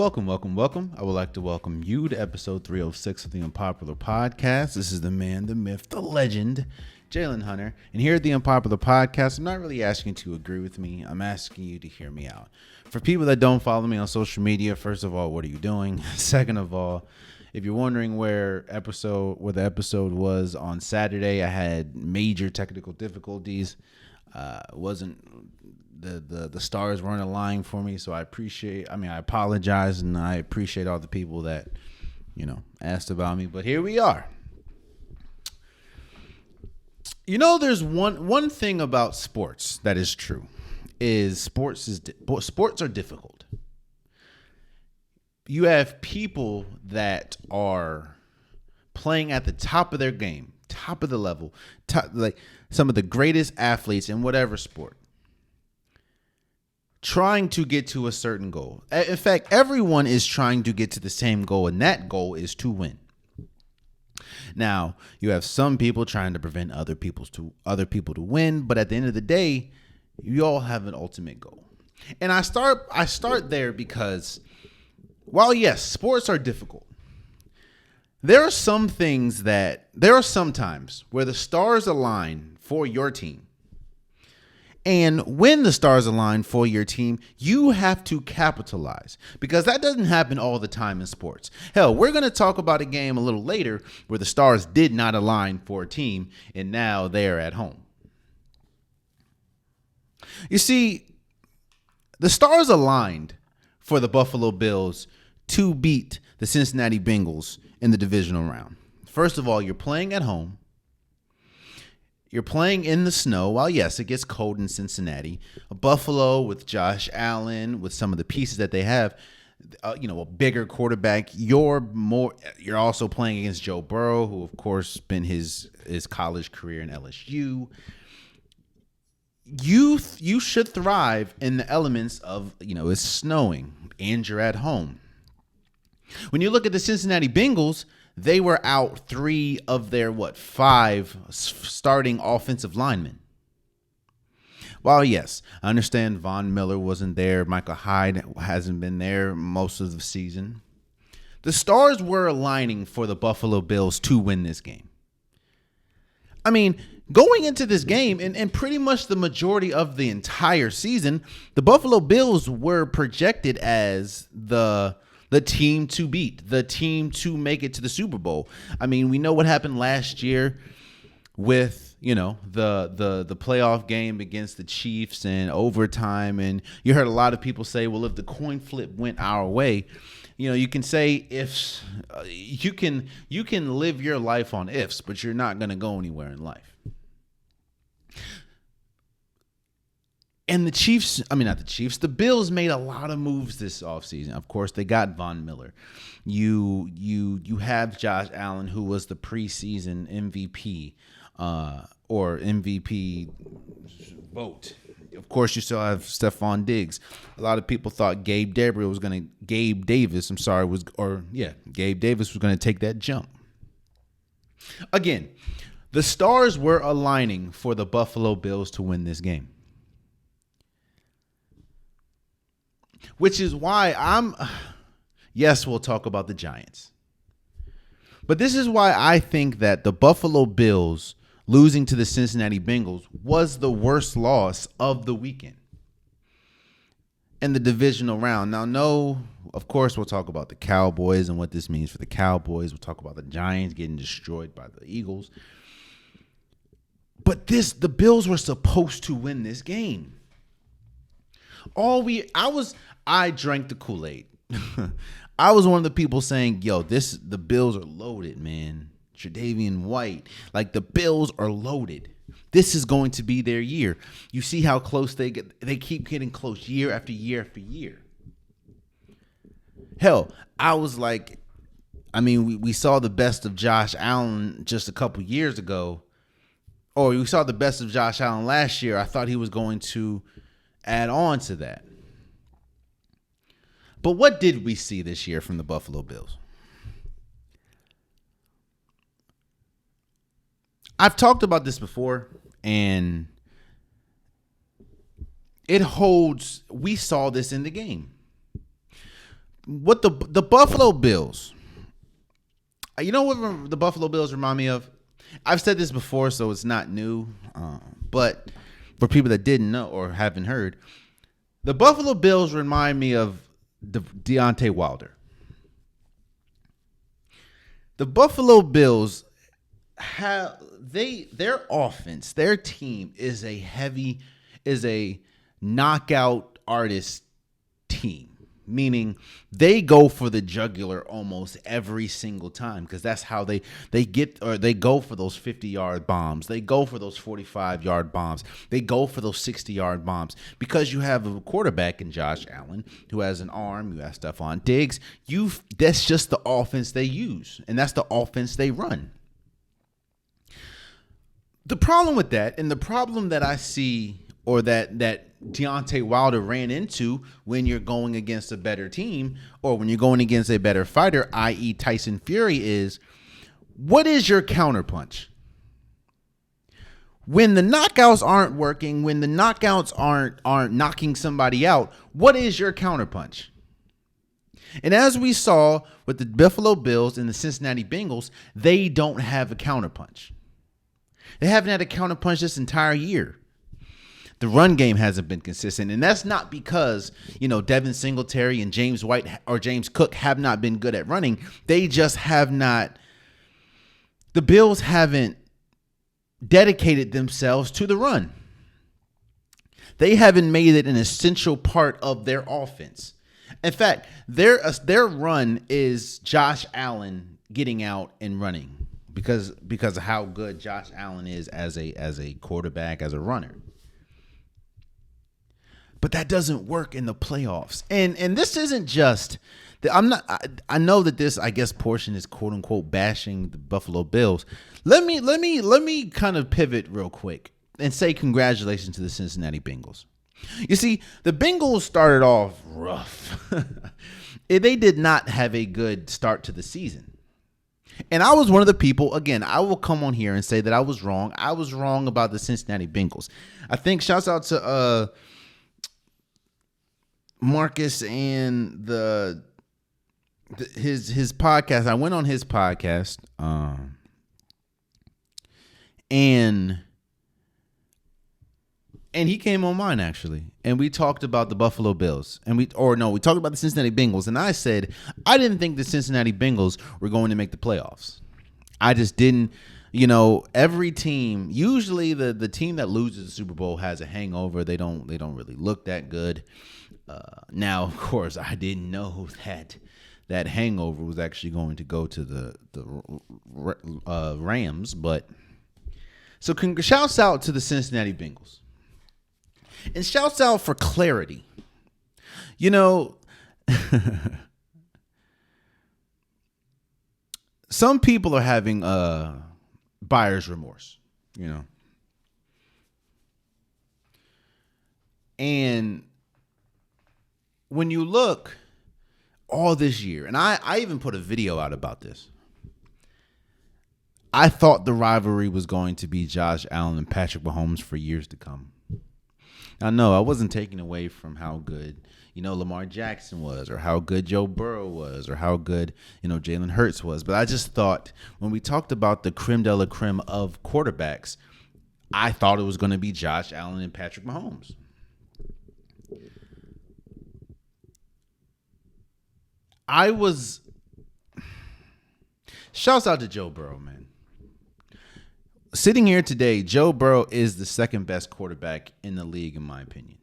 welcome. I would like to welcome you to episode 306 of the Unpopular Podcast. This is the man, the myth, the legend, Jalen Hunter. And here at the Unpopular Podcast, I'm not really asking you to agree with me. I'm asking you to hear me out. For people that don't follow me on social media, first of all, what are you doing? Second of all, if you're wondering where the episode was on Saturday, I had major technical difficulties. The stars weren't aligning for me, so I apologize, and I appreciate all the people that, asked about me, but here we are. There's one thing about sports that is true, is sports are difficult. You have people that are playing at the top of their game, top of the level, like some of the greatest athletes in whatever sport, trying to get to a certain goal. In fact, everyone is trying to get to the same goal, and that goal is to win. Now, you have some people trying to prevent other people to win, but at the end of the day, you all have an ultimate goal. And I start there because while yes, sports are difficult, there are some times where the stars align for your team. And when the stars align for your team, you have to capitalize, because that doesn't happen all the time in sports. Hell, we're going to talk about a game a little later where the stars did not align for a team, and now they're at home. You see, the stars aligned for the Buffalo Bills to beat the Cincinnati Bengals in the divisional round. First of all, you're playing at home. You're playing in the snow. While yes, it gets cold in Cincinnati. Buffalo with Josh Allen, with some of the pieces that they have, a bigger quarterback. You're also playing against Joe Burrow, who of course spent his college career in LSU. You should thrive in the elements of, it's snowing and you're at home. When you look at the Cincinnati Bengals, they were out 3 of their, 5 starting offensive linemen. While, yes, I understand Von Miller wasn't there. Michael Hyde hasn't been there most of the season. The stars were aligning for the Buffalo Bills to win this game. I mean, going into this game, and pretty much the majority of the entire season, the Buffalo Bills were projected as the team to beat, the team to make it to the Super Bowl. I mean, we know what happened last year with, the playoff game against the Chiefs and overtime. And you heard a lot of people say, well, if the coin flip went our way, you can say ifs. You can live your life on ifs, but you're not going to go anywhere in life. And the Bills made a lot of moves this offseason. Of course, they got Von Miller. You have Josh Allen, who was the preseason MVP or MVP vote. Of course, you still have Stephon Diggs. A lot of people thought Gabe Davis was going to take that jump. Again, the stars were aligning for the Buffalo Bills to win this game. Which is why yes, we'll talk about the Giants. But this is why I think that the Buffalo Bills losing to the Cincinnati Bengals was the worst loss of the weekend in the divisional round. Now, no, of course, we'll talk about the Cowboys and what this means for the Cowboys. We'll talk about the Giants getting destroyed by the Eagles. But the Bills were supposed to win this game. I drank the Kool-Aid. I was one of the people saying, the Bills are loaded, man. Tre'Davious White. Like, the Bills are loaded. This is going to be their year. You see how close they get. They keep getting close year after year after year. Hell, I was like, we saw the best of Josh Allen just a couple years ago. Or we saw the best of Josh Allen last year. I thought he was going to add on to that. But what did we see this year from the Buffalo Bills? I've talked about this before, and it holds. We saw this in the game. what the Buffalo Bills. You know what the Buffalo Bills remind me of? I've said this before, so it's not new. But for people that didn't know or haven't heard, the Buffalo Bills remind me of Deontay Wilder. The Buffalo Bills their offense, their team is a knockout artist team. Meaning they go for the jugular almost every single time because that's how they go for those 50-yard bombs. They go for those 45-yard bombs. They go for those 60-yard bombs because you have a quarterback in Josh Allen who has an arm. You have Stephon Diggs. That's just the offense they use, and that's the offense they run. The problem with that, and the problem that I see, or that Deontay Wilder ran into when you're going against a better team or when you're going against a better fighter, i.e. Tyson Fury, is what is your counterpunch? When the knockouts aren't working, when the knockouts aren't knocking somebody out, what is your counterpunch? And as we saw with the Buffalo Bills and the Cincinnati Bengals, they don't have a counterpunch. They haven't had a counterpunch this entire year. The run game hasn't been consistent, and that's not because, Devin Singletary and James White or James Cook have not been good at running. They just have not. The Bills haven't dedicated themselves to the run. They haven't made it an essential part of their offense. In fact, their run is Josh Allen getting out and running because of how good Josh Allen is as a quarterback, as a runner. But that doesn't work in the playoffs. And this isn't just I know that this, I guess, portion is quote unquote bashing the Buffalo Bills. Let me kind of pivot real quick and say congratulations to the Cincinnati Bengals. You see, the Bengals started off rough. They did not have a good start to the season. And I was one of the people, again, I will come on here and say that I was wrong. I was wrong about the Cincinnati Bengals. I think shouts out to Marcus and his podcast. I went on his podcast, and he came on mine actually, and we talked about the Buffalo Bills, we talked about the Cincinnati Bengals, and I said I didn't think the Cincinnati Bengals were going to make the playoffs. I just didn't. Every team, usually the team that loses the Super Bowl has a hangover. They don't really look that good. Now, of course, I didn't know that hangover was actually going to go to the Rams. But so shouts out to the Cincinnati Bengals, and shouts out for clarity. Some people are having buyer's remorse, and when you look all this year, and I even put a video out about this, I thought the rivalry was going to be Josh Allen and Patrick Mahomes for years to come. Now, no, I wasn't taking away from how good, Lamar Jackson was, or how good Joe Burrow was, or how good, Jalen Hurts was. But I just thought when we talked about the creme de la creme of quarterbacks, I thought it was going to be Josh Allen and Patrick Mahomes. Shouts out to Joe Burrow, man. Sitting here today, Joe Burrow is the second best quarterback in the league, in my opinion.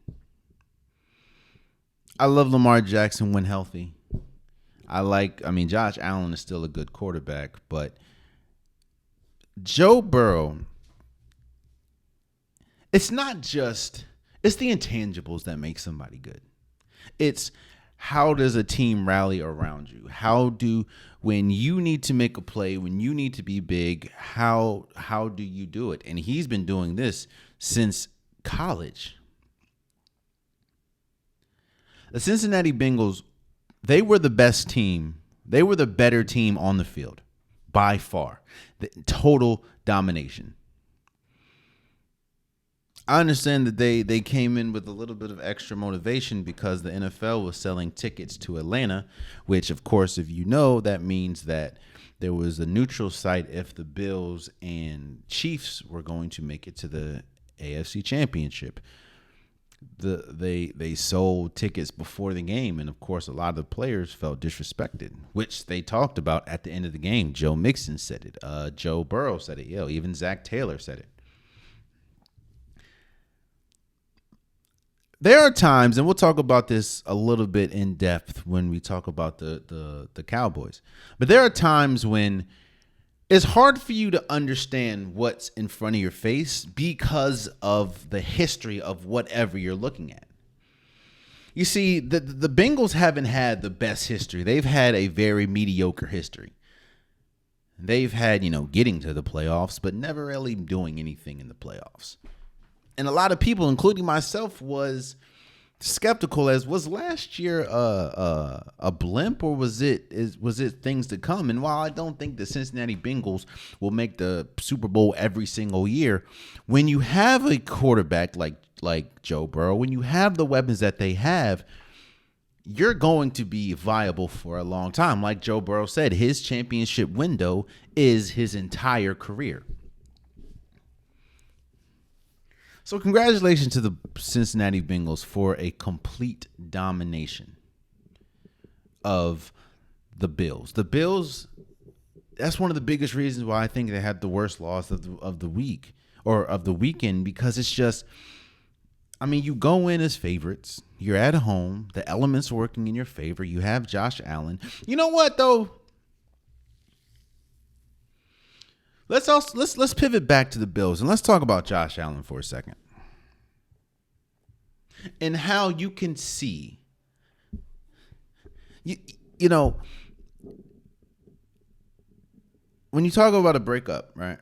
I love Lamar Jackson when healthy. Josh Allen is still a good quarterback, but Joe Burrow, it's the intangibles that make somebody good. It's how does a team rally around you? When you need to make a play, when you need to be big, how do you do it? And he's been doing this since college. The Cincinnati Bengals, they were the best team. They were the better team on the field by far. The total domination. I understand that they came in with a little bit of extra motivation because the NFL was selling tickets to Atlanta, which, of course, if you know, that means that there was a neutral site if the Bills and Chiefs were going to make it to the AFC Championship. They sold tickets before the game, and of course, a lot of the players felt disrespected, which they talked about at the end of the game. Joe Mixon said it. Joe Burrow said it. Even Zach Taylor said it. There are times, and we'll talk about this a little bit in depth when we talk about the Cowboys, but there are times when it's hard for you to understand what's in front of your face because of the history of whatever you're looking at. You see, the Bengals haven't had the best history. They've had a very mediocre history. They've had, getting to the playoffs, but never really doing anything in the playoffs. And a lot of people, including myself, was skeptical as was last year a blimp, or was it things to come? And while I don't think the Cincinnati Bengals will make the Super Bowl every single year, when you have a quarterback like Joe Burrow, when you have the weapons that they have, you're going to be viable for a long time. Like Joe Burrow said, his championship window is his entire career. So congratulations to the Cincinnati Bengals for a complete domination of the Bills. The Bills, that's one of the biggest reasons why I think they had the worst loss of the week or of the weekend, because it's just, you go in as favorites. You're at home. The elements working in your favor. You have Josh Allen. You know what, though? Let's pivot back to the Bills and let's talk about Josh Allen for a second. And how you can see, you know, when you talk about a breakup, right?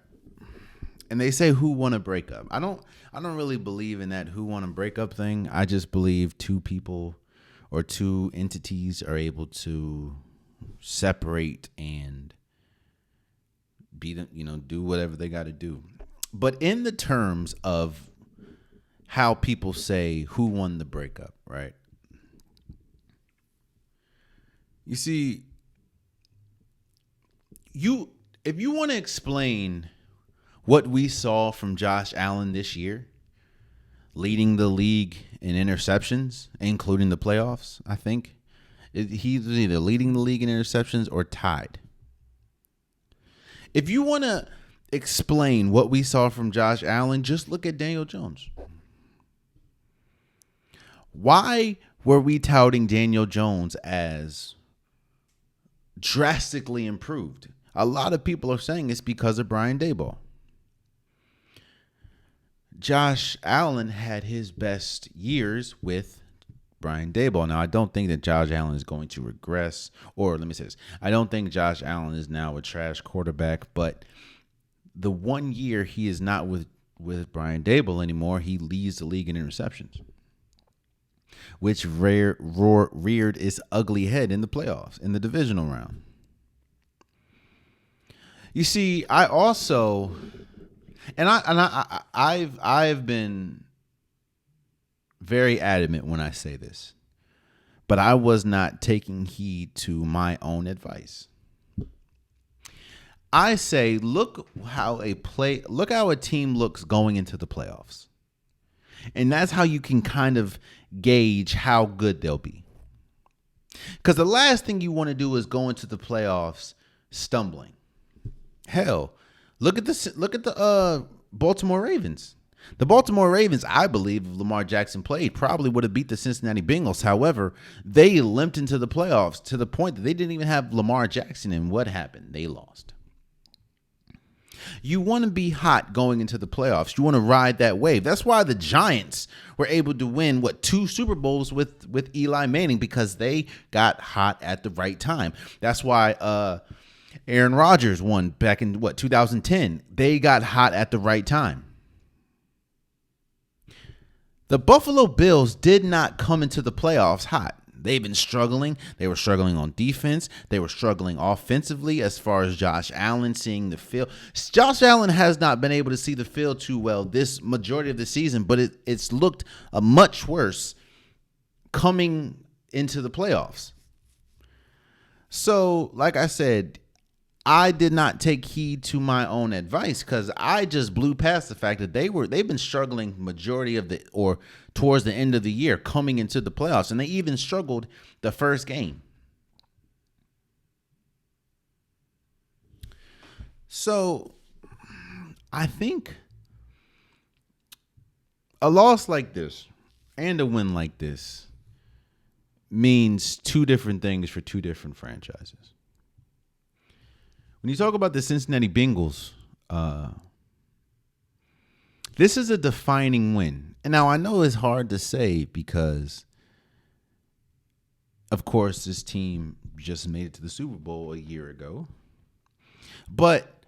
And they say who won a breakup. I don't really believe in that who won a breakup thing. I just believe two people or two entities are able to separate and do whatever they got to do. But in the terms of how people say who won the breakup, right? You see, if you want to explain what we saw from Josh Allen this year, leading the league in interceptions, including the playoffs, I think he's either leading the league in interceptions or tied. If you want to explain what we saw from Josh Allen, just look at Daniel Jones. Why were we touting Daniel Jones as drastically improved? A lot of people are saying it's because of Brian Daboll. Josh Allen had his best years with Brian Daboll. Now, I don't think that Josh Allen is going to regress, or let me say this. I don't think Josh Allen is now a trash quarterback, but the 1 year he is not with Brian Daboll anymore, he leads the league in interceptions, which reared its ugly head in the playoffs, in the divisional round. You see, I've been very adamant when I say this, but I was not taking heed to my own advice. I say, look how a team looks going into the playoffs. And that's how you can kind of gauge how good they'll be. Because the last thing you want to do is go into the playoffs stumbling. Hell, look at the Baltimore Ravens. The Baltimore Ravens, I believe, if Lamar Jackson played, probably would have beat the Cincinnati Bengals. However, they limped into the playoffs to the point that they didn't even have Lamar Jackson. And what happened? They lost. You want to be hot going into the playoffs. You want to ride that wave. That's why the Giants were able to win, 2 Super Bowls with Eli Manning, because they got hot at the right time. That's why Aaron Rodgers won back in 2010. They got hot at the right time. The Buffalo Bills did not come into the playoffs hot. They've been struggling. They were struggling on defense. They were struggling offensively as far as Josh Allen seeing the field. Josh Allen has not been able to see the field too well this majority of the season, but it's looked much worse coming into the playoffs. So, like I said, I did not take heed to my own advice because I just blew past the fact that they've been struggling majority of or towards the end of the year coming into the playoffs, and they even struggled the first game. So I think a loss like this and a win like this means two different things for two different franchises. When you talk about the Cincinnati Bengals, this is a defining win. And now I know it's hard to say because, of course, this team just made it to the Super Bowl a year ago. But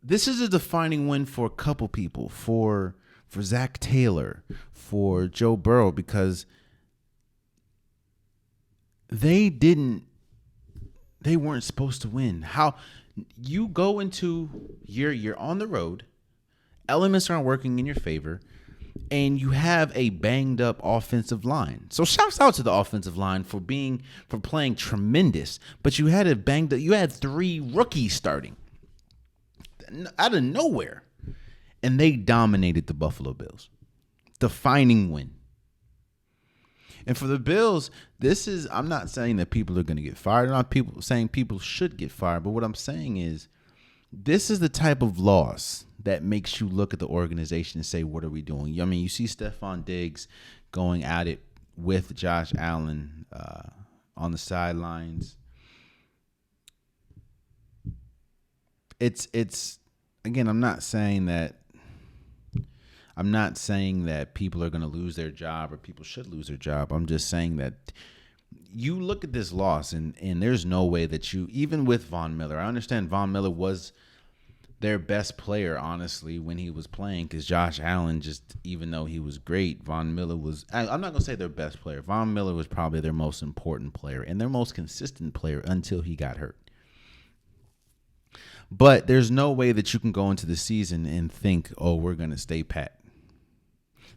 this is a defining win for a couple people, for Zach Taylor, for Joe Burrow, because they weren't supposed to win. How you go into you're on the road, elements aren't working in your favor, and you have a banged up offensive line. So shouts out to the offensive line for playing tremendous, but you had you had 3 rookies starting out of nowhere, and they dominated the Buffalo Bills. Defining win. And for the Bills, I'm not saying that people are going to get fired. I'm not saying people should get fired. But what I'm saying is this is the type of loss that makes you look at the organization and say, what are we doing? I mean, you see Stephon Diggs going at it with Josh Allen on the sidelines. It's again, I'm not saying that people are going to lose their job or people should lose their job. I'm just saying that you look at this loss and there's no way that even with Von Miller, I understand Von Miller was their best player, honestly, when he was playing, because Josh Allen, just even though he was great, Von Miller was, I'm not going to say their best player. Von Miller was probably their most important player and their most consistent player until he got hurt. But there's no way that you can go into the season and think, oh, we're going to stay pat.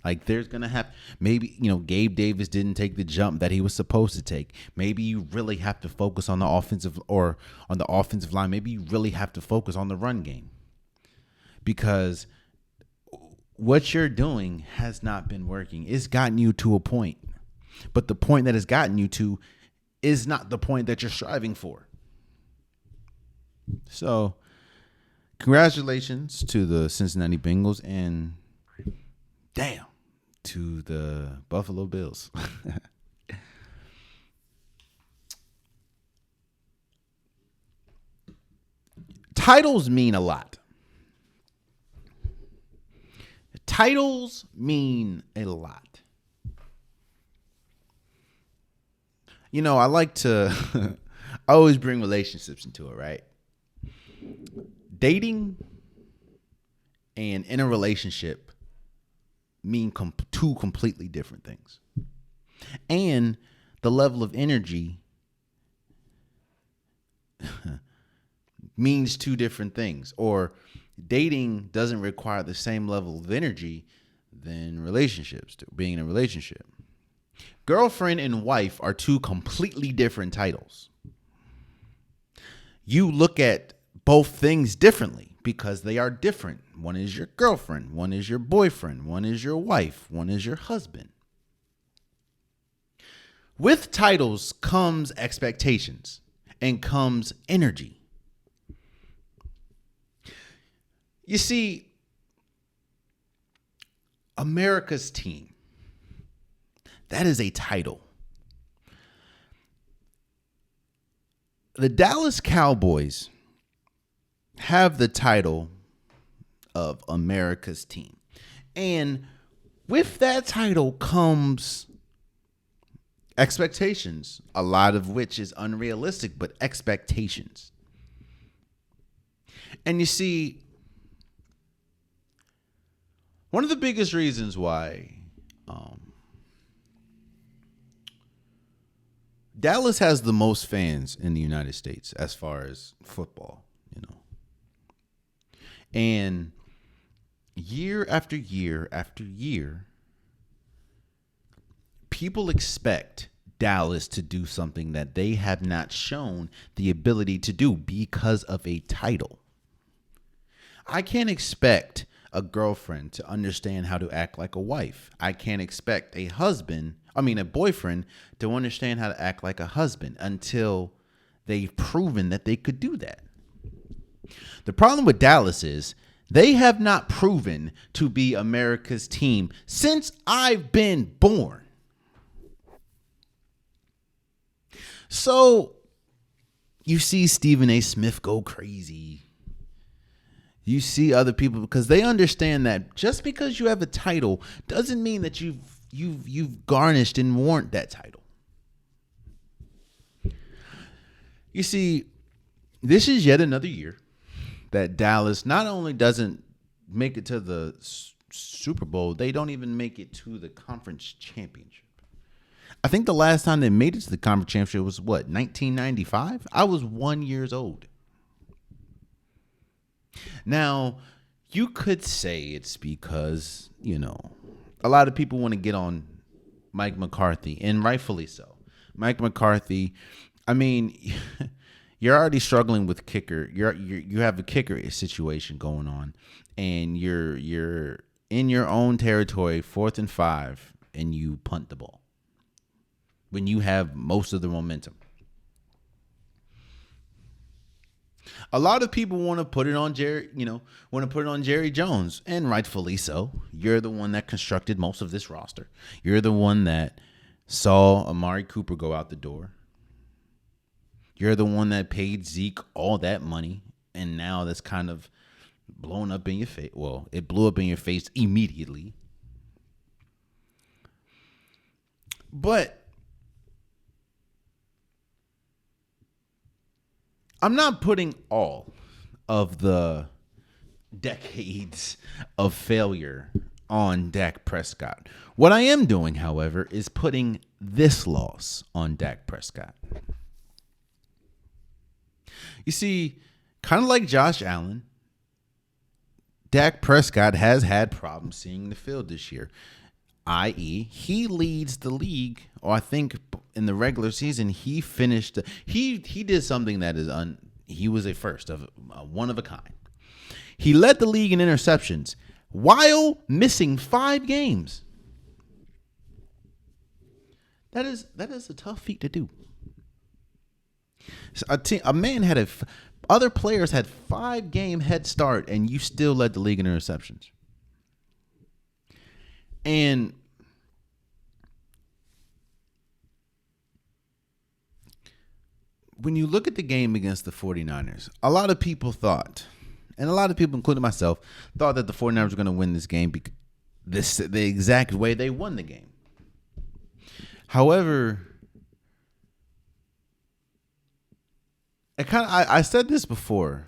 Like there's going to have maybe, Gabe Davis didn't take the jump that he was supposed to take. Maybe you really have to focus on the offensive line. Maybe you really have to focus on the run game because what you're doing has not been working. It's gotten you to a point, but the point that it's gotten you to is not the point that you're striving for. So congratulations to the Cincinnati Bengals and damn to the Buffalo Bills. Titles mean a lot. Titles mean a lot. I like to I always bring relationships into it, right? Dating and in a relationship mean two completely different things. And the level of energy means two different things. Or dating doesn't require the same level of energy than relationships do, being in a relationship. Girlfriend and wife are two completely different titles. You look at both things differently because they are different. One is your girlfriend, one is your boyfriend, one is your wife, one is your husband. With titles comes expectations and comes energy. You see, America's team, that is a title. The Dallas Cowboys have the title of America's team. And with that title comes expectations, a lot of which is unrealistic, but expectations. And you see, one of the biggest reasons why Dallas has the most fans in the United States as far as football, you know. And year after year after year, people expect Dallas to do something that they have not shown the ability to do because of a title. I can't expect a girlfriend to understand how to act like a wife. I can't expect a boyfriend to understand how to act like a husband until they've proven that they could do that. The problem with Dallas is they have not proven to be America's team since I've been born. So you see Stephen A. Smith go crazy. You see other people because they understand that just because you have a title doesn't mean that you've garnished and warrant that title. You see, this is yet another year that Dallas not only doesn't make it to the Super Bowl, they don't even make it to the conference championship. I think the last time they made it to the conference championship was 1995? I was 1 year old. Now, you could say it's because, a lot of people want to get on Mike McCarthy, and rightfully so. Mike McCarthy, you're already struggling with kicker. You have a kicker situation going on, and you're in your own territory, 4th and 5, and you punt the ball when you have most of the momentum. A lot of people want to put it on Jerry Jones, and rightfully so. You're the one that constructed most of this roster. You're the one that saw Amari Cooper go out the door. You're the one that paid Zeke all that money, and now that's kind of blown up in your face. Well, it blew up in your face immediately. But I'm not putting all of the decades of failure on Dak Prescott. What I am doing, however, is putting this loss on Dak Prescott. You see, kind of like Josh Allen, Dak Prescott has had problems seeing the field this year, i.e., he leads the league, or I think in the regular season, he finished. He did something that is he was a first of one of a kind. He led the league in interceptions while missing 5 games. That is a tough feat to do. Other players had 5-game head start, and you still led the league in interceptions. And when you look at the game against the 49ers, a lot of people thought, and a lot of people, including myself, thought that the 49ers were going to win this game the exact way they won the game. However, I said this before.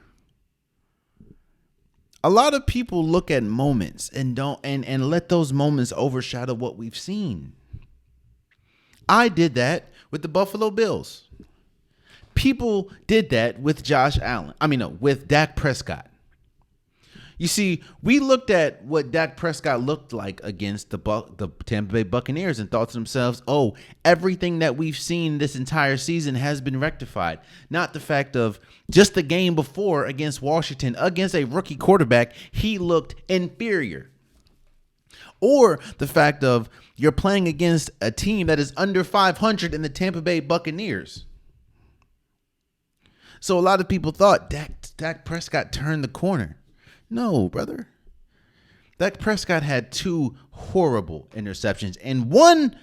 A lot of people look at moments and let those moments overshadow what we've seen. I did that with the Buffalo Bills. People did that with with Dak Prescott. You see, we looked at what Dak Prescott looked like against the Tampa Bay Buccaneers and thought to themselves, oh, everything that we've seen this entire season has been rectified. Not the fact of just the game before against Washington, against a rookie quarterback, he looked inferior. Or the fact of you're playing against a team that is under 500 in the Tampa Bay Buccaneers. So a lot of people thought Dak Prescott turned the corner. No, brother. Dak Prescott had 2 horrible interceptions and one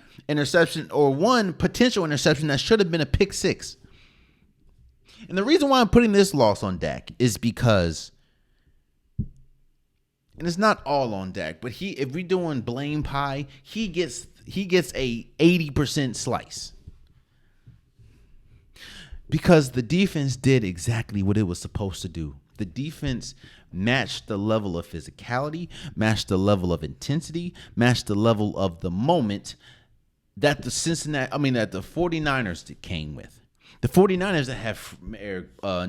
potential interception that should have been a pick 6. And the reason why I'm putting this loss on Dak is because, and it's not all on Dak, but if we're doing blame pie, he gets a 80% slice. Because the defense did exactly what it was supposed to do. The defense matched the level of physicality, matched the level of intensity, matched the level of the moment that that the 49ers came with. The 49ers that have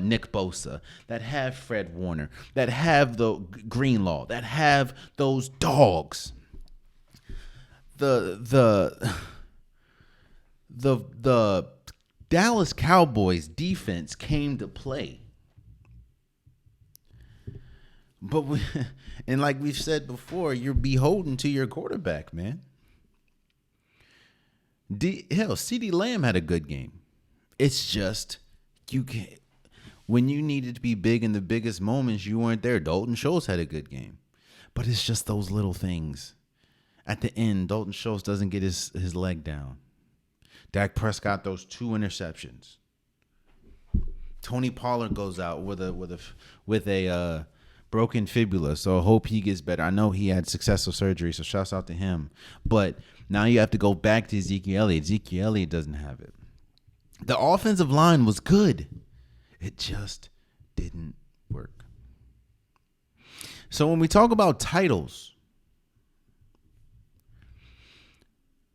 Nick Bosa, that have Fred Warner, that have the Greenlaw, that have those dogs. The Dallas Cowboys defense came to play. But and like we've said before, you're beholden to your quarterback, man. CeeDee Lamb had a good game. It's just you can't. When you needed to be big in the biggest moments, you weren't there. Dalton Schultz had a good game, but it's just those little things. At the end, Dalton Schultz doesn't get his leg down. Dak Prescott throws 2 interceptions. Tony Pollard goes out with a broken fibula, so I hope he gets better. I know he had successful surgery, so shouts out to him. But now you have to go back to Ezekiel Elliott. Ezekiel Elliott doesn't have it. The offensive line was good. It just didn't work. So when we talk about titles,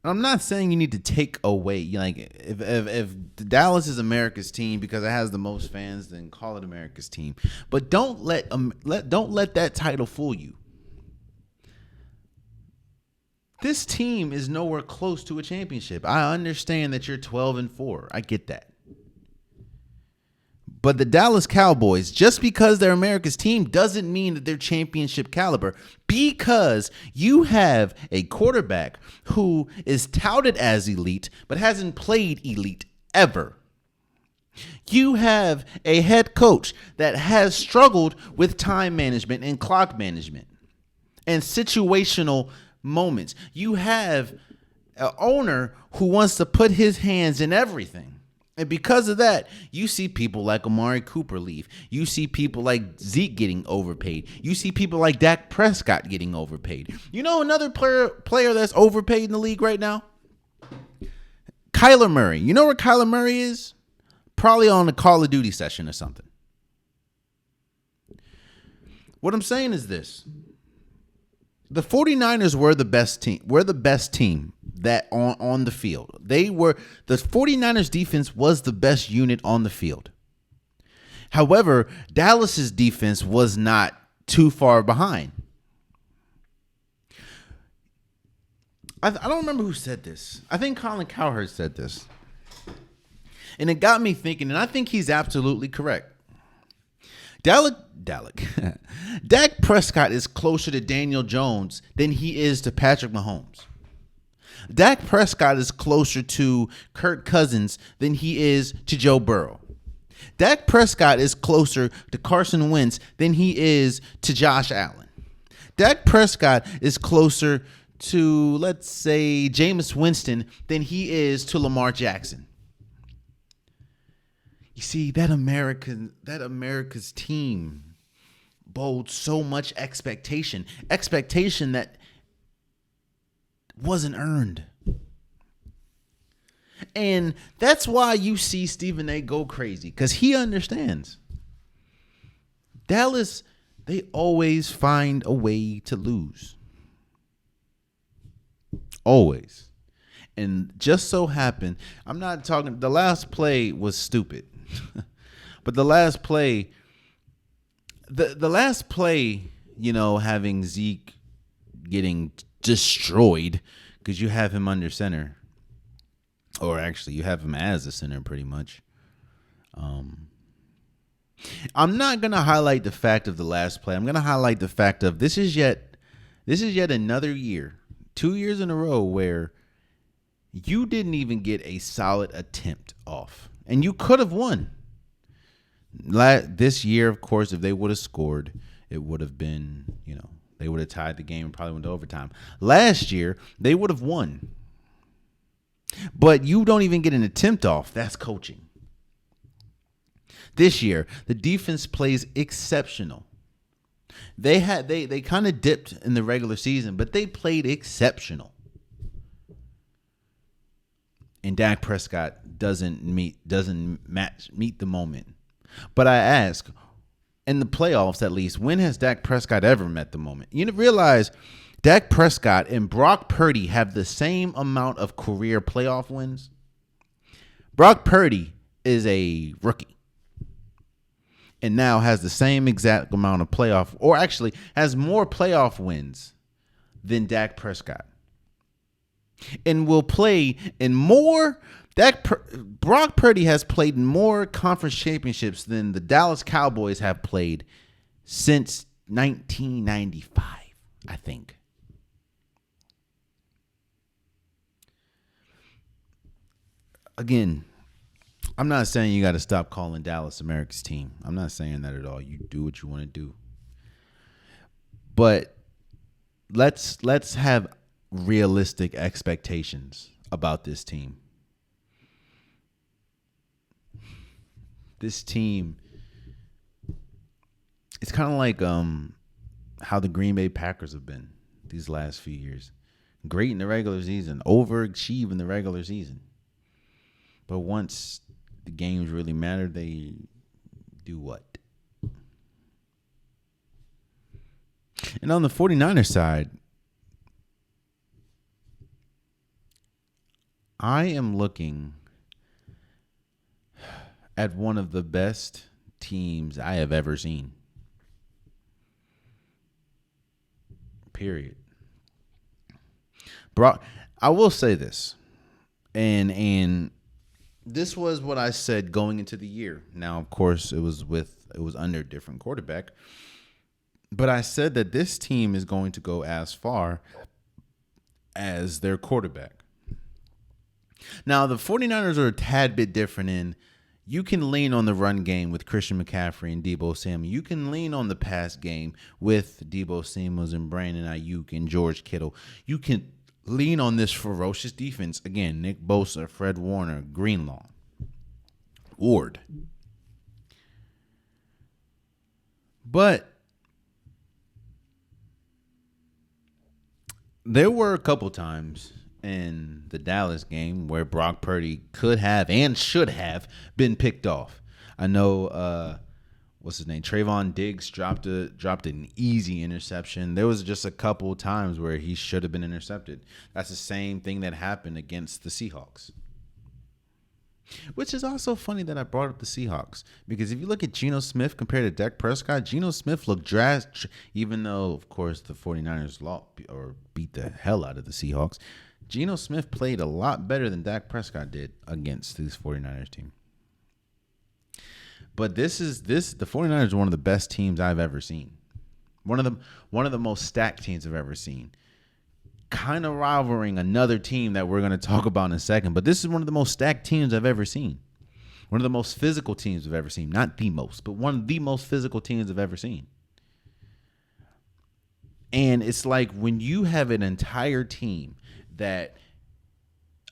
I'm not saying you need to take away, like if Dallas is America's team because it has the most fans, then call it America's team. But don't let that title fool you. This team is nowhere close to a championship. I understand that you're 12-4. I get that. But the Dallas Cowboys, just because they're America's team doesn't mean that they're championship caliber, because you have a quarterback who is touted as elite but hasn't played elite ever. You have a head coach that has struggled with time management and clock management and situational moments. You have an owner who wants to put his hands in everything. And because of that, you see people like Amari Cooper leave. You see people like Zeke getting overpaid. You see people like Dak Prescott getting overpaid. You know another player that's overpaid in the league right now? Kyler Murray. You know where Kyler Murray is? Probably on a Call of Duty session or something. What I'm saying is this. The 49ers were the best team. We're the best team that on the field. The 49ers defense was the best unit on the field. However, Dallas's defense was not too far behind. I don't remember who said this. I think Colin Cowherd said this. And it got me thinking, and I think he's absolutely correct. Dak Prescott is closer to Daniel Jones than he is to Patrick Mahomes. Dak Prescott is closer to Kirk Cousins than he is to Joe Burrow. Dak Prescott is closer to Carson Wentz than he is to Josh Allen. Dak Prescott is closer to, let's say, Jameis Winston than he is to Lamar Jackson. You see, that America's team bold so much expectation that wasn't earned. And that's why you see Stephen A go crazy, because he understands. Dallas, they always find a way to lose. Always. And just so happened, I'm not talking, the last play was stupid. But the last play, having Zeke getting destroyed because you have him under center, or actually you have him as a center pretty much. I'm not going to highlight the fact of the last play. I'm going to highlight the fact of this is yet another year, 2 years in a row where you didn't even get a solid attempt off. And you could have won. This year, of course, if they would have scored, it would have been, they would have tied the game and probably went to overtime. Last year, they would have won. But you don't even get an attempt off. That's coaching. This year, the defense plays exceptional. They kind of dipped in the regular season, but they played exceptional. And Dak Prescott doesn't meet the moment. But I ask, in the playoffs at least, when has Dak Prescott ever met the moment? You realize Dak Prescott and Brock Purdy have the same amount of career playoff wins. Brock Purdy is a rookie and now has the same exact amount of playoff, or actually has more playoff wins than Dak Prescott, and will play in more. Brock Purdy has played in more conference championships than the Dallas Cowboys have played since 1995, I think. Again, I'm not saying you got to stop calling Dallas America's team. I'm not saying that at all. You do what you want to do. But let's have realistic expectations about this team. This team, it's kind of like how the Green Bay Packers have been these last few years. Great in the regular season, overachieve in the regular season. But once the games really matter, they do what? And on the 49ers side, I am looking at one of the best teams I have ever seen. Period. Bro, I will say this, and this was what I said going into the year. Now, of course, it was under a different quarterback, but I said that this team is going to go as far as their quarterback. Now, the 49ers are a tad bit different in you can lean on the run game with Christian McCaffrey and Deebo Samuel. You can lean on the pass game with Deebo Samuel and Brandon Ayuk and George Kittle. You can lean on this ferocious defense. Again, Nick Bosa, Fred Warner, Greenlaw, Ward. But there were a couple times in the Dallas game where Brock Purdy could have and should have been picked off. I know what's his name? Trayvon Diggs dropped an easy interception. There was just a couple times where he should have been intercepted. That's the same thing that happened against the Seahawks. Which is also funny that I brought up the Seahawks, because if you look at Geno Smith compared to Dak Prescott, Geno Smith looked drastic, even though, of course, the 49ers beat the hell out of the Seahawks. Geno Smith played a lot better than Dak Prescott did against this 49ers team. But the 49ers are one of the best teams I've ever seen. One of the most stacked teams I've ever seen. Kind of rivaling another team that we're going to talk about in a second, but this is one of the most stacked teams I've ever seen. One of the most physical teams I've ever seen. Not the most, but one of the most physical teams I've ever seen. And it's like when you have an entire team that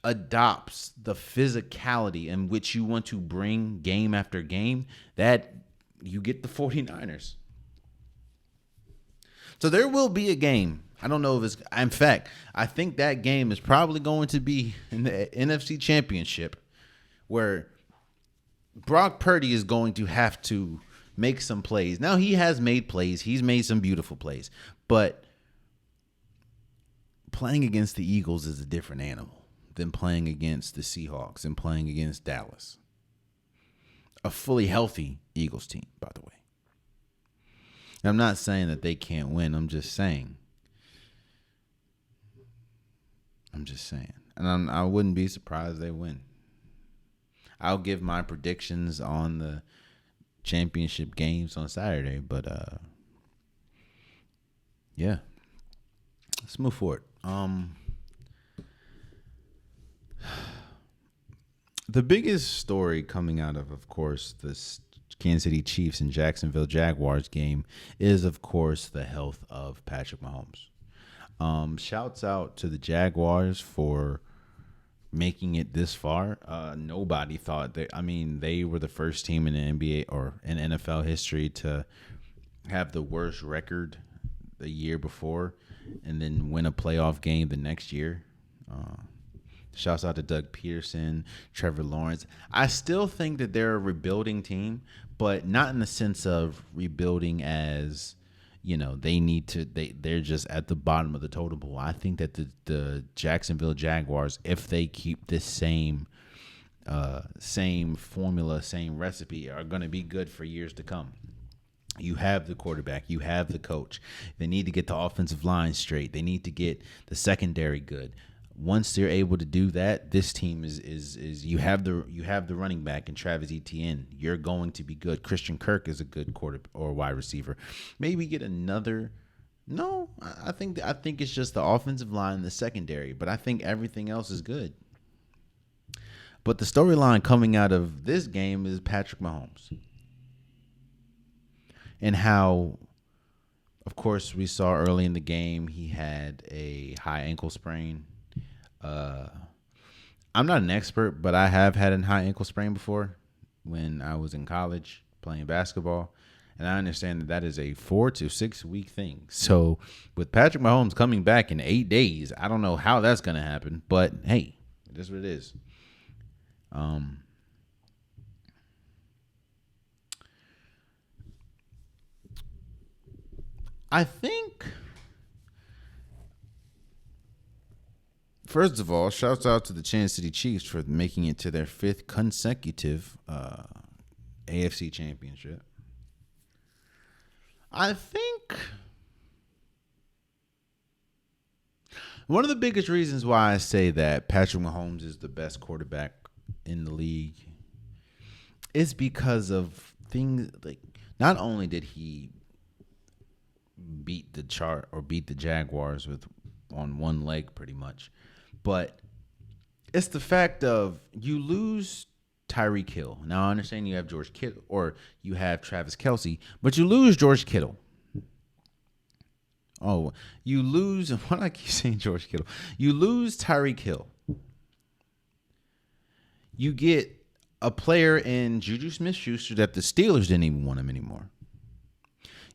adopts the physicality in which you want to bring game after game, that you get the 49ers. So there will be a game. I don't know if it's, in fact, I think that game is probably going to be in the NFC Championship, where Brock Purdy is going to have to make some plays. Now, he has made plays. He's made some beautiful plays. But playing against the Eagles is a different animal than playing against the Seahawks and playing against Dallas. A fully healthy Eagles team, by the way. And I'm not saying that they can't win. I'm just saying. And I wouldn't be surprised they win. I'll give my predictions on the championship games on Saturday, but yeah. Let's move forward. The biggest story coming out of course, this Kansas City Chiefs and Jacksonville Jaguars game is, of course, the health of Patrick Mahomes. Shouts out to the Jaguars for making it this far. Nobody thought they were the first team in the NBA or in NFL history to have the worst record the year before and then win a playoff game the next year. Shouts out to Doug Peterson, Trevor Lawrence. I still think that they're a rebuilding team, but not in the sense of rebuilding as, they need to they're just at the bottom of the totem pole. I think that the Jacksonville Jaguars, if they keep this same formula, same recipe, are going to be good for years to come. You have the quarterback, you have the coach. They need to get the offensive line straight. They need to get the secondary good. Once they're able to do that, this team is you have the running back and Travis Etienne. You're going to be good. Christian Kirk is a good quarter or wide receiver. Maybe get another. No, I think it's just the offensive line and the secondary, but I think everything else is good. But the storyline coming out of this game is Patrick Mahomes. And how, of course, we saw early in the game he had a high ankle sprain. I'm not an expert, but I have had a high ankle sprain before when I was in college playing basketball. And I understand that is a 4 to 6 week thing. So with Patrick Mahomes coming back in 8 days, I don't know how that's going to happen. But, hey, it is what it is. I think, first of all, shouts out to the Kansas City Chiefs for making it to their 5th consecutive AFC championship. I think one of the biggest reasons why I say that Patrick Mahomes is the best quarterback in the league is because of things like, not only did he beat the Jaguars on one leg pretty much, but it's the fact of you lose Tyreek Hill. Now I understand you have George Kittle or you have Travis Kelce, but you lose George Kittle. Oh, you lose. Why do I keep saying George Kittle? You lose Tyreek Hill. You get a player in Juju Smith-Schuster that the Steelers didn't even want him anymore.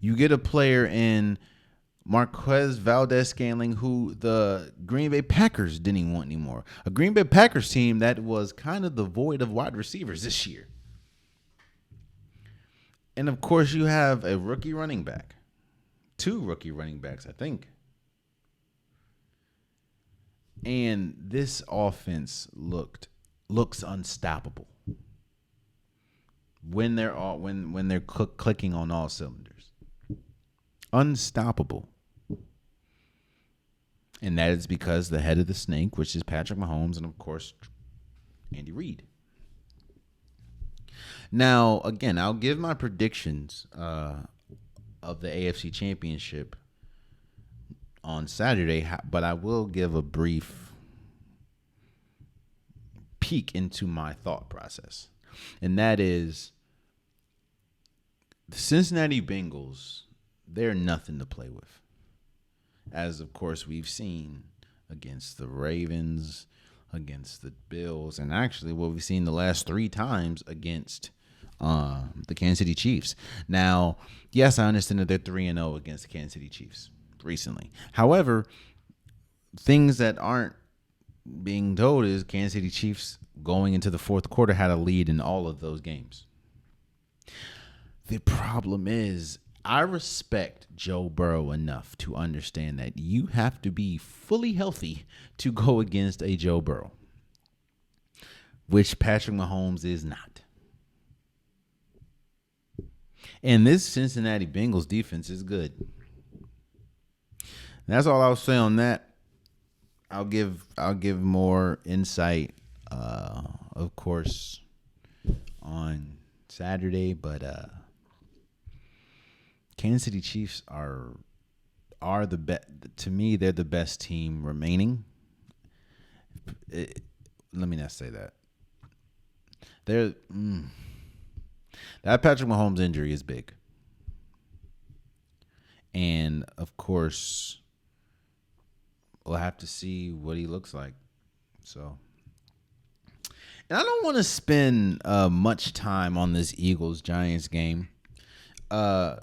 You get a player in Marquez Valdez-Scantling who the Green Bay Packers didn't even want anymore. A Green Bay Packers team that was kind of the void of wide receivers this year. And, of course, you have a rookie running back. 2 rookie running backs, I think. And this offense looks unstoppable when they're clicking on all cylinders. Unstoppable. And that is because the head of the snake, which is Patrick Mahomes, and of course Andy Reid. Now, again, I'll give my predictions of the AFC Championship on Saturday, but I will give a brief peek into my thought process. And that is the Cincinnati Bengals, they're nothing to play with. As, of course, we've seen against the Ravens, against the Bills, and actually what we've seen the last 3 times against the Kansas City Chiefs. Now, yes, I understand that they're 3-0 against the Kansas City Chiefs recently. However, things that aren't being told is Kansas City Chiefs going into the 4th quarter had a lead in all of those games. The problem is I respect Joe Burrow enough to understand that you have to be fully healthy to go against a Joe Burrow, which Patrick Mahomes is not. And this Cincinnati Bengals defense is good. That's all I'll say on that. I'll give more insight, of course, on Saturday. But Kansas City Chiefs are the best. To me, they're the best team remaining. Let me not say that. That Patrick Mahomes injury is big. And, of course, we'll have to see what he looks like. So, and I don't want to spend much time on this Eagles-Giants game. I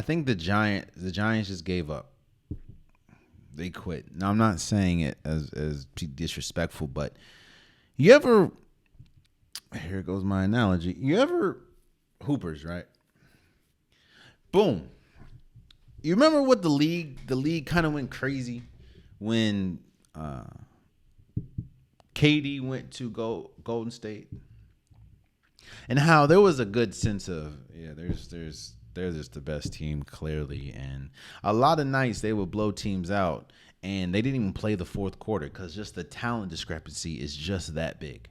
think the Giants just gave up. They quit. Now, I'm not saying it as disrespectful, but you ever, here goes my analogy. You ever, hoopers, right? Boom. You remember what the league kind of went crazy when KD went to Golden State, and how there was a good sense of they're just the best team clearly, and a lot of nights they would blow teams out, and they didn't even play the fourth quarter because just the talent discrepancy is just that big.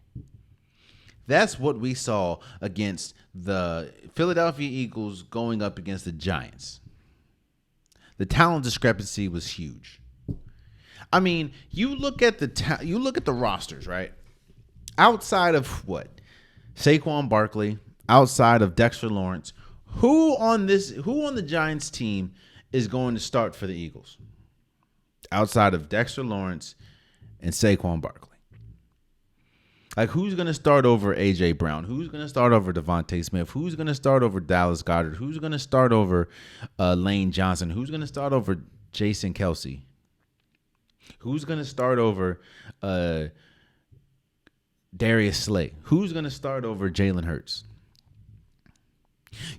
That's what we saw against the Philadelphia Eagles going up against the Giants. The talent discrepancy was huge. I mean, you look at the rosters, right? Outside of what? Saquon Barkley, outside of Dexter Lawrence, who on the Giants team is going to start for the Eagles? Outside of Dexter Lawrence and Saquon Barkley. Like, who's going to start over A.J. Brown? Who's going to start over Devontae Smith? Who's going to start over Dallas Goedert? Who's going to start over Lane Johnson? Who's going to start over Jason Kelsey? Who's going to start over Darius Slay? Who's going to start over Jalen Hurts?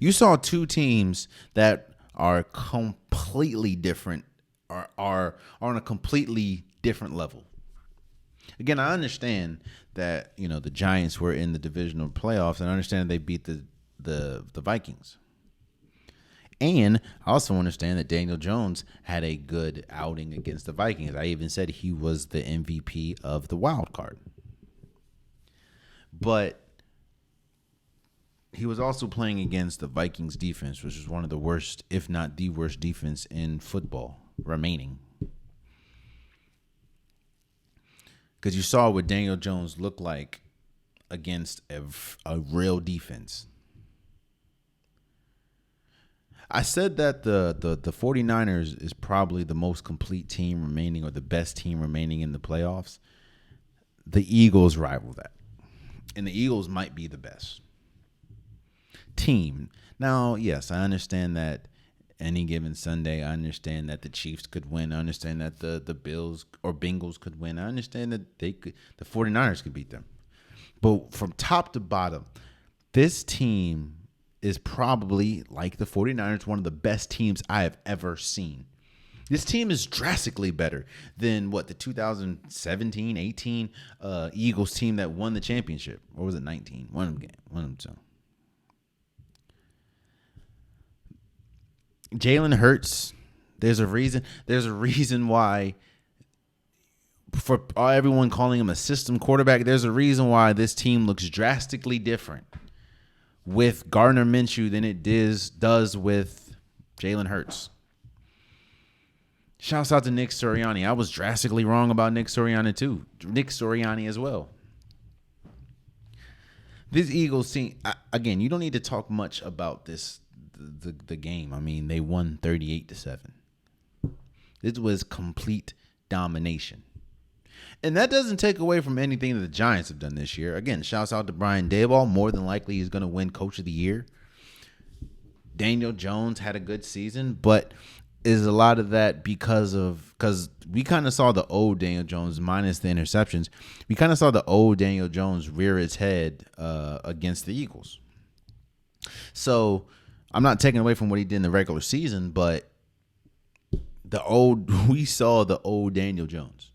You saw two teams that are completely different, are on a completely different level. Again, I understand that, the Giants were in the divisional playoffs, and I understand they beat the Vikings. And I also understand that Daniel Jones had a good outing against the Vikings. I even said he was the MVP of the wild card. But he was also playing against the Vikings defense, which is one of the worst, if not the worst defense in football remaining. Because you saw what Daniel Jones looked like against a real defense. I said that the 49ers is probably the most complete team remaining, or the best team remaining in the playoffs. The Eagles rival that. And the Eagles might be the best team. Now, yes, I understand that any given Sunday, I understand that the Chiefs could win. I understand that the Bills or Bengals could win. I understand that the 49ers could beat them. But from top to bottom, this team is probably, like the 49ers, one of the best teams I have ever seen. This team is drastically better than the 2017-18 Eagles team that won the championship. Or was it 19? One of them two. Jalen Hurts, there's a reason why, for everyone calling him a system quarterback, there's a reason why this team looks drastically different with Gardner Minshew than it does with Jalen Hurts. Shouts out to Nick Sirianni. I was drastically wrong about Nick Sirianni as well. This Eagles team, again, you don't need to talk much about this. The game. I mean, they won 38-7. This was complete domination. And that doesn't take away from anything that the Giants have done this year. Again, shouts out to Brian Daboll. More than likely, he's going to win Coach of the Year. Daniel Jones had a good season, but is a lot of that because we kind of saw the old Daniel Jones minus the interceptions. We kind of saw the old Daniel Jones rear his head against the Eagles. So I'm not taking away from what he did in the regular season, but we saw the old Daniel Jones.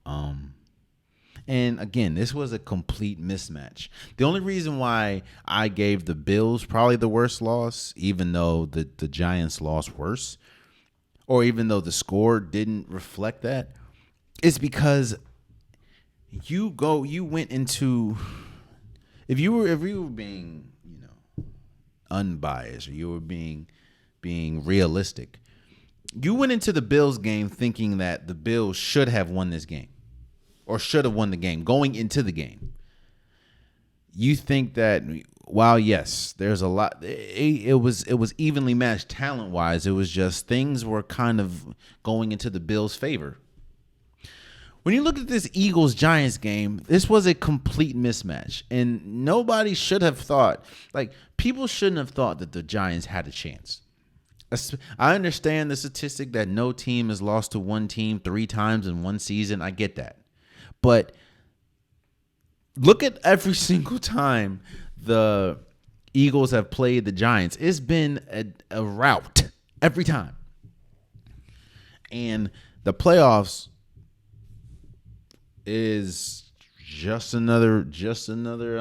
And again, this was a complete mismatch. The only reason why I gave the Bills probably the worst loss, even though the Giants lost worse, or even though the score didn't reflect that, is because you went into, if you were being unbiased, or you were being realistic, you went into the Bills game thinking that the Bills should have won this game, or should have won the game going into the game. You think that, while yes, there's a lot, it was evenly matched talent wise. It was just things were kind of going into the Bills' favor. When you look at this Eagles-Giants game, this was a complete mismatch. And nobody should have thought, people shouldn't have thought that the Giants had a chance. I understand the statistic that no team has lost to one team 3 times in one season. I get that. But look at every single time the Eagles have played the Giants, it's been a rout every time. And the playoffs is just another just another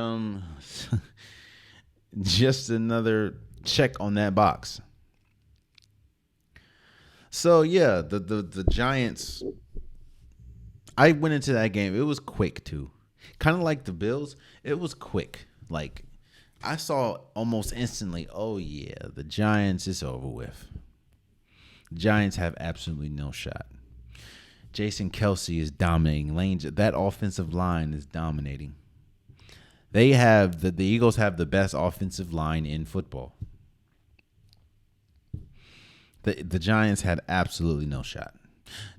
check on that box. So yeah, the Giants, I went into that game. It was quick too. Kind of like the Bills, it was quick. Like I saw almost instantly, oh yeah, the Giants is over with. The Giants have absolutely no shot. Jason Kelsey is dominating. That offensive line is dominating. They have the Eagles have the best offensive line in football. The Giants had absolutely no shot.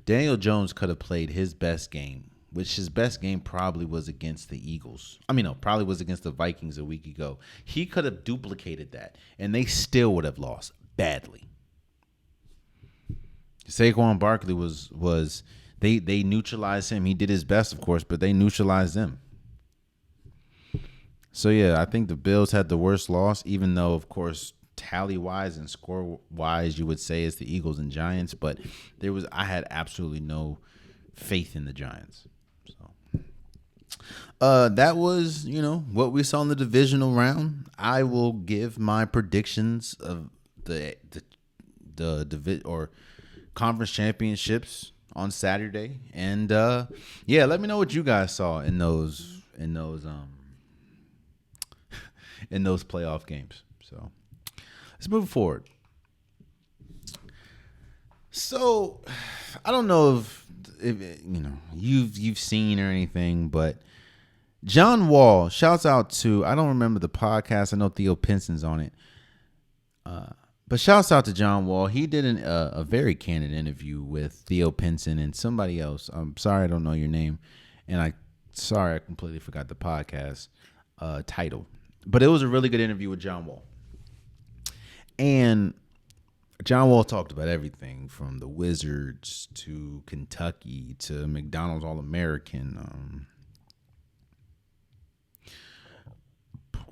Daniel Jones could have played his best game, which his best game probably was against the Eagles. I mean, no, probably was against the Vikings a week ago. He could have duplicated that, and they still would have lost badly. Saquon Barkley was they neutralized him. He did his best, of course, but they neutralized him. So yeah, I think the Bills had the worst loss, even though, of course, tally-wise and score-wise, you would say it's the Eagles and Giants, but I had absolutely no faith in the Giants. So that was, what we saw in the divisional round. I will give my predictions of the conference championships on Saturday, and let me know what you guys saw in those playoff games. So let's move forward. So I don't know if you've seen or anything, but John Wall, shouts out to, I don't remember the podcast. I know Theo Pinson's on it. But shouts out to John Wall. He did a very candid interview with Theo Pinson and somebody else. I'm sorry I don't know your name, and I completely forgot the podcast title. But it was a really good interview with John Wall. And John Wall talked about everything from the Wizards to Kentucky to McDonald's All-American.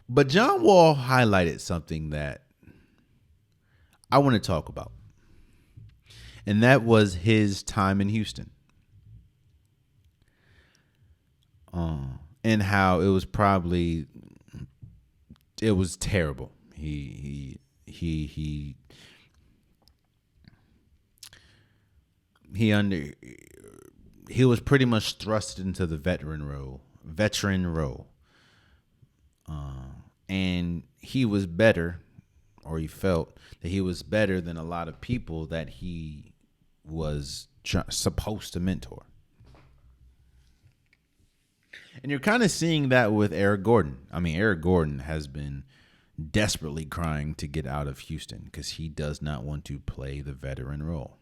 But John Wall highlighted something that I want to talk about. And that was his time in Houston. And how it was terrible. He was pretty much thrust into the veteran role. And he was better, or he felt that he was better than a lot of people that he was supposed to mentor. And you're kind of seeing that with Eric Gordon. I mean, Eric Gordon has been desperately crying to get out of Houston because he does not want to play the veteran role.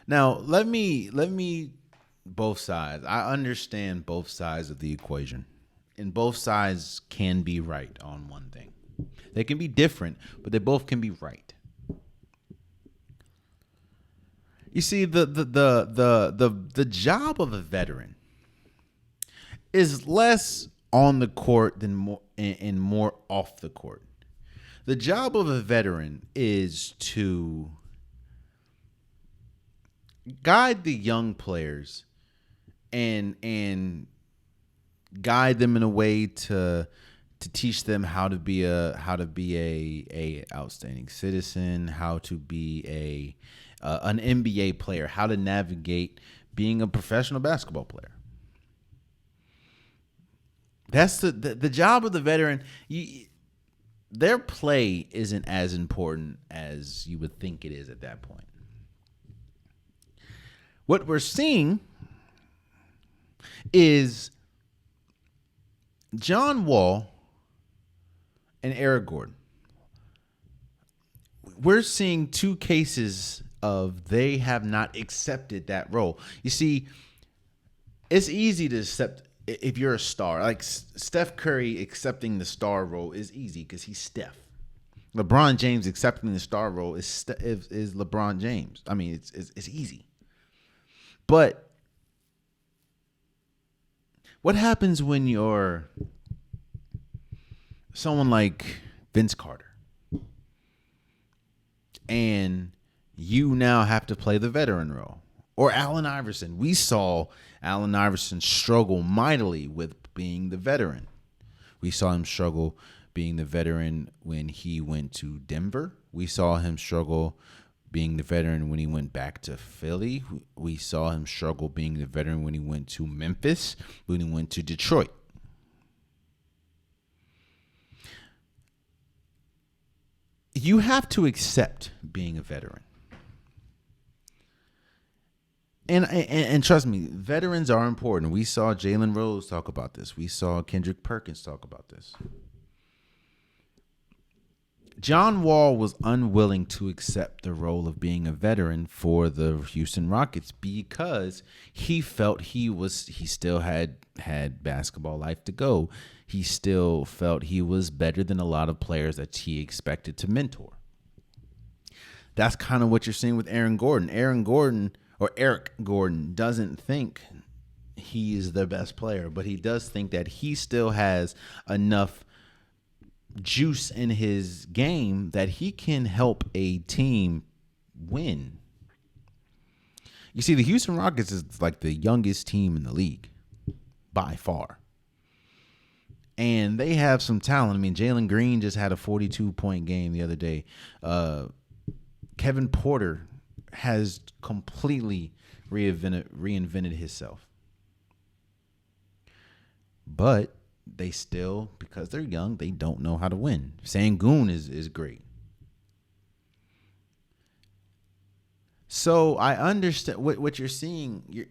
Now, let me both sides. I understand both sides of the equation. And both sides can be right on one thing. They can be different, but they both can be right. You see, the job of a veteran is less on the court than more off the court. The job of a veteran is to guide the young players and guide them in a way to teach them how to be a outstanding citizen, how to be an NBA player, how to navigate being a professional basketball player. That's the job of the veteran. Their play isn't as important as you would think it is at that point. What we're seeing is John Wall and Eric Gordon. We're seeing two cases of they have not accepted that role. You see, it's easy to accept if you're a star. Like Steph Curry accepting the star role is easy because he's Steph. LeBron James accepting the star role is LeBron James. I mean, it's easy. But what happens when you're someone like Vince Carter, and you now have to play the veteran role. Or Allen Iverson. We saw Allen Iverson struggle mightily with being the veteran. We saw him struggle being the veteran when he went to Denver. We saw him struggle being the veteran when he went back to Philly. We saw him struggle being the veteran when he went to Memphis, when he went to Detroit. You have to accept being a veteran. And trust me, veterans are important. We saw Jalen Rose talk about this. We saw Kendrick Perkins talk about this. John Wall was unwilling to accept the role of being a veteran for the Houston Rockets because he felt he still had basketball life to go. He still felt he was better than a lot of players that he expected to mentor. That's kind of what you're seeing with Aaron Gordon. Eric Gordon doesn't think he's the best player, but he does think that he still has enough juice in his game that he can help a team win. You see, the Houston Rockets is like the youngest team in the league by far. And they have some talent. I mean, Jalen Green just had a 42-point game the other day. Kevin Porter has completely reinvented himself. But they still, because they're young, they don't know how to win. Sengun is great. So I understand what you're seeing.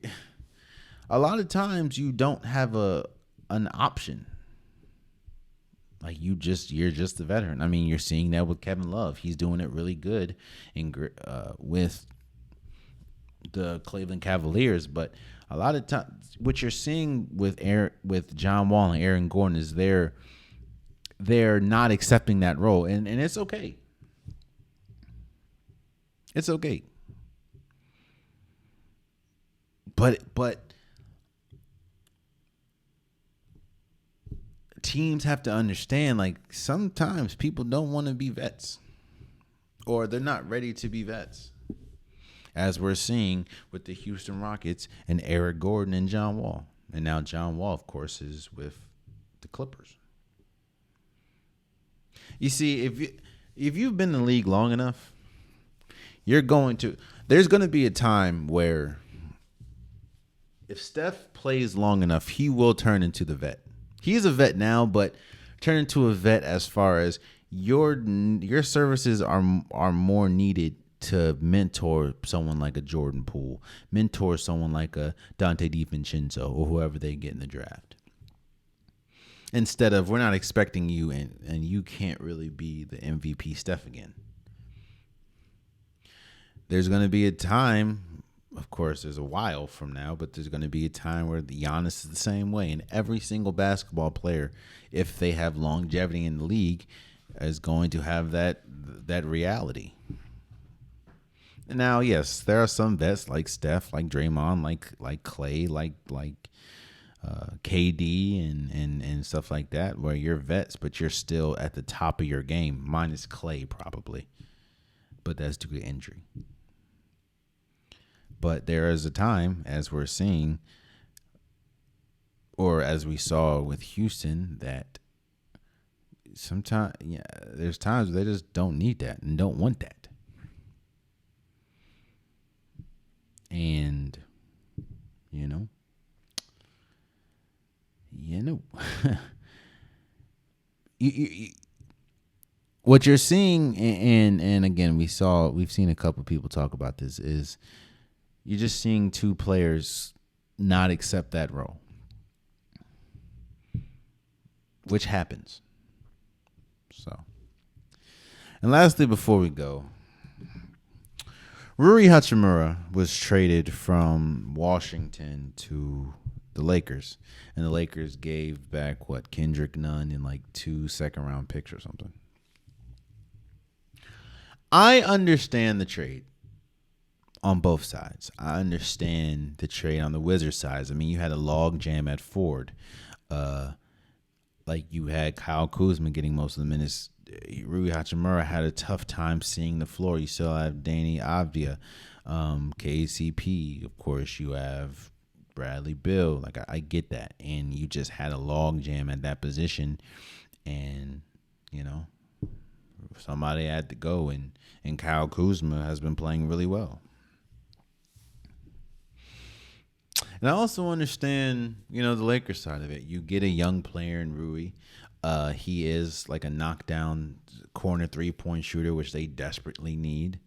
A lot of times you don't have an option. Like you're just the veteran. I mean, you're seeing that with Kevin Love. He's doing it really good with the Cleveland Cavaliers. But a lot of times, what you're seeing with John Wall and Aaron Gordon is they're not accepting that role, and it's okay. It's okay. But teams have to understand, like, sometimes people don't want to be vets, or they're not ready to be vets, as we're seeing with the Houston Rockets and Eric Gordon and John Wall. And now John Wall, of course, is with the Clippers. You see, if you've been in the league long enough, there's going to be a time where if Steph plays long enough, he will turn into the vet. He's a vet now, but turn into a vet as far as your services are more needed to mentor someone like a Jordan Poole, mentor someone like a Dante DiVincenzo, or whoever they get in the draft. Instead of, we're not expecting you, and you can't really be the MVP Steph again. There's going to be a time, of course, there's a while from now, but there's going to be a time where the Giannis is the same way. And every single basketball player, if they have longevity in the league, is going to have that reality. Now, yes, there are some vets like Steph, like Draymond, like Clay, like KD and stuff like that, where you're vets, but you're still at the top of your game, minus Clay probably. But that's due to injury. But there is a time, as we're seeing, or as we saw with Houston, that sometimes, there's times where they just don't need that and don't want that. And, what you're seeing, and again, we've seen a couple people talk about this, is you're just seeing two players not accept that role, which happens. So, and lastly, before we go, Rui Hachimura was traded from Washington to the Lakers, and the Lakers gave back Kendrick Nunn and like 2 second-round picks or something. I understand the trade on both sides. I understand the trade on the Wizards side. I mean, you had a log jam at Ford. like you had Kyle Kuzma getting most of the minutes. Rui Hachimura had a tough time seeing the floor. You still have Danny Avdia, KCP. Of course, you have Bradley Beal. Like I get that, and you just had a log jam at that position, and somebody had to go, and Kyle Kuzma has been playing really well. And I also understand, the Lakers side of it. You get a young player in Rui. He is like a knockdown corner 3-point shooter, which they desperately need.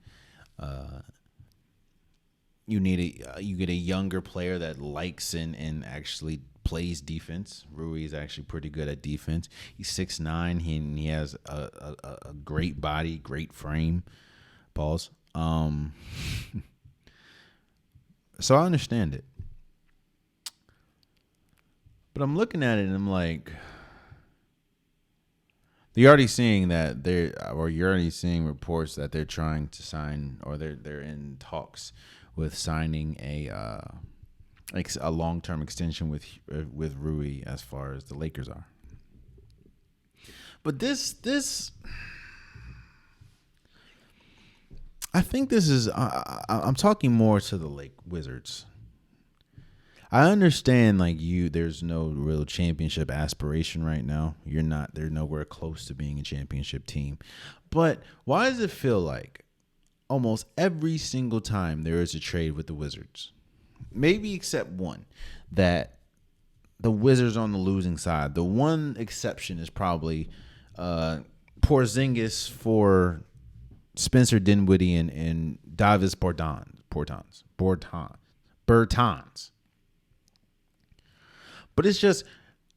You get a younger player that likes and actually plays defense. Rui is actually pretty good at defense. He's 6'9". He has a great body, great frame. Pause. So I understand it. But I'm looking at it and I'm like, you're already seeing reports that they're trying to sign, or they're in talks with signing a long-term extension with Rui, as far as the Lakers are. But this I think this is I'm talking more to the Wizards. I understand, there's no real championship aspiration right now. They're nowhere close to being a championship team. But why does it feel like almost every single time there is a trade with the Wizards, maybe except one, that the Wizards are on the losing side? The one exception is probably Porzingis for Spencer Dinwiddie and Davis Bertans. But it's just,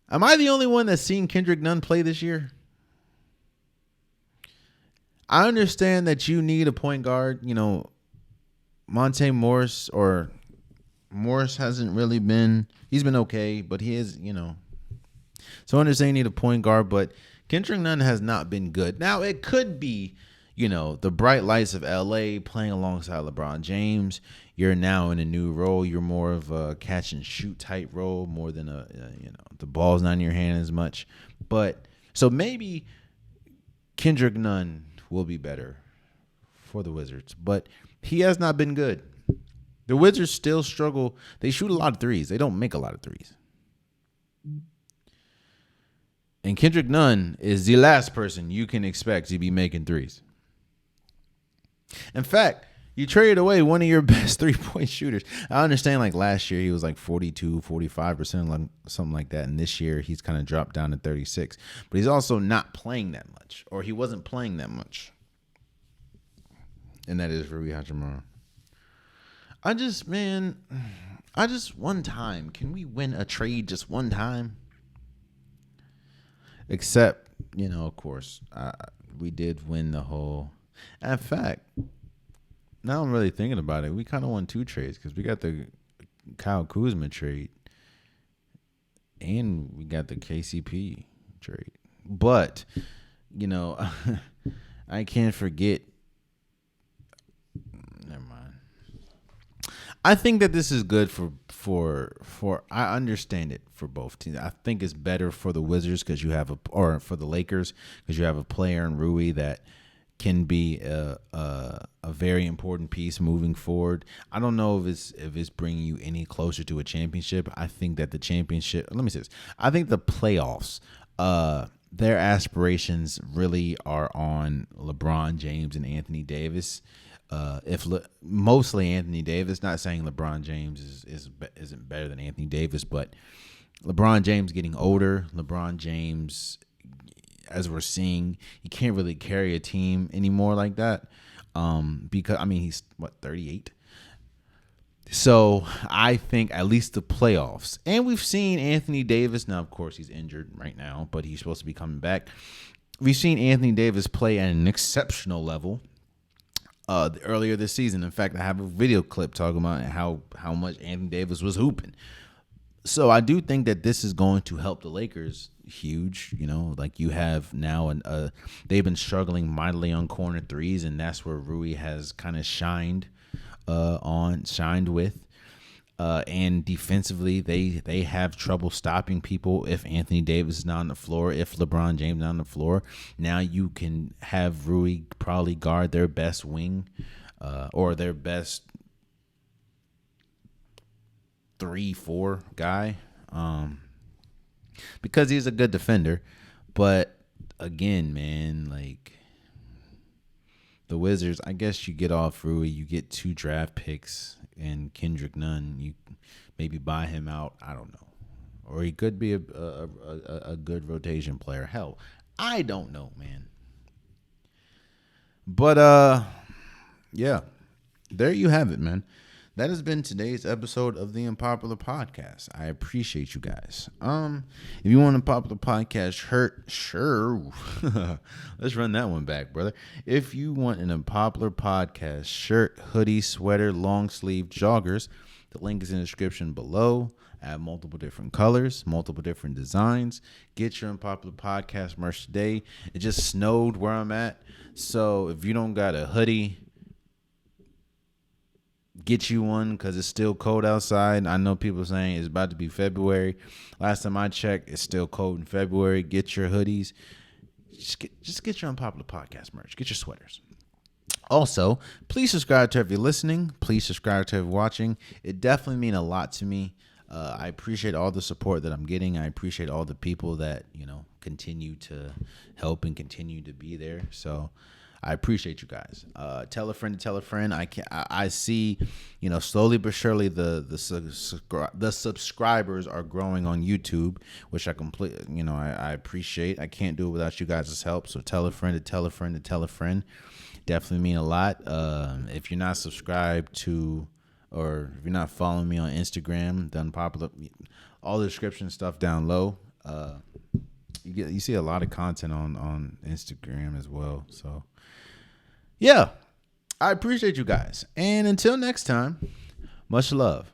am I the only one that's seen Kendrick Nunn play this year? I understand that you need a point guard. Monte Morris, or Morris hasn't really been, he's been okay, but he is, So I understand you need a point guard, but Kendrick Nunn has not been good. Now, it could be, the bright lights of LA playing alongside LeBron James. You're now in a new role. You're more of a catch and shoot type role, more than the ball's not in your hand as much. But so maybe Kendrick Nunn will be better for the Wizards, but he has not been good. The Wizards still struggle. They shoot a lot of threes. They don't make a lot of threes. And Kendrick Nunn is the last person you can expect to be making threes. In fact, you traded away one of your best 3-point shooters. I understand, last year he was 42, 45%, something like that. And this year he's kind of dropped down to 36. But he's also not playing that much, or he wasn't playing that much. And that is Rui Hachimura. I just one time. Can we win a trade just one time? Except, of course, we did win the whole. In fact, now I'm really thinking about it, we kind of won 2 trades, because we got the Kyle Kuzma trade and we got the KCP trade. But, I can't forget. Never mind. I think that this is good for I understand it for both teams. I think it's better for the Wizards or for the Lakers, because you have a player in Rui that can be a very important piece moving forward. I don't know if it's bringing you any closer to a championship. I think that the championship. Let me say this. I think the playoffs. Their aspirations really are on LeBron James and Anthony Davis. Mostly Anthony Davis. Not saying LeBron James isn't better than Anthony Davis, but LeBron James getting older. LeBron James, as we're seeing, he can't really carry a team anymore like that. Because he's 38. So I think at least the playoffs, and we've seen Anthony Davis. Now, of course, he's injured right now, but he's supposed to be coming back. We've seen Anthony Davis play at an exceptional level earlier this season. In fact, I have a video clip talking about how much Anthony Davis was hooping. So I do think that this is going to help the Lakers huge. You have now they've been struggling mightily on corner threes, and that's where Rui has kind of shined with. And defensively, they have trouble stopping people if Anthony Davis is not on the floor, if LeBron James is not on the floor. Now you can have Rui probably guard their best wing or their best 3-4 guy because he's a good defender. But again, man, like the Wizards, I guess you get off Rui, you get 2 draft picks and Kendrick Nunn. You maybe buy him out. I don't know, or he could be a good rotation player. Hell, I don't know, man. But yeah, there you have it, man. That has been today's episode of the Unpopular Podcast. I appreciate you guys. If you want a Unpopular Podcast shirt, sure. Let's run that one back, brother. If you want an Unpopular Podcast shirt, hoodie, sweater, long sleeve, joggers, the link is in the description below. I have multiple different colors, multiple different designs. Get your Unpopular Podcast merch today. It just snowed where I'm at. So if you don't got a hoodie, get you one because it's still cold outside. I know people saying it's about to be February. Last time I checked, it's still cold in February. Get your hoodies. Just get your Unpopular Podcast merch. Get your sweaters. Also, please subscribe to if you're listening. Please subscribe to if you're watching. It definitely means a lot to me. I appreciate all the support that I'm getting. I appreciate all the people that, continue to help and continue to be there. So I appreciate you guys. Tell a friend to tell a friend. I see, slowly but surely the subscribers are growing on YouTube, which I appreciate. I can't do it without you guys' help. So tell a friend to tell a friend to tell a friend. Definitely mean a lot. If you're not subscribed to, or if you're not following me on Instagram, the Unpopular, all the description stuff down low. You see a lot of content on Instagram as well. So yeah, I appreciate you guys. And until next time, much love.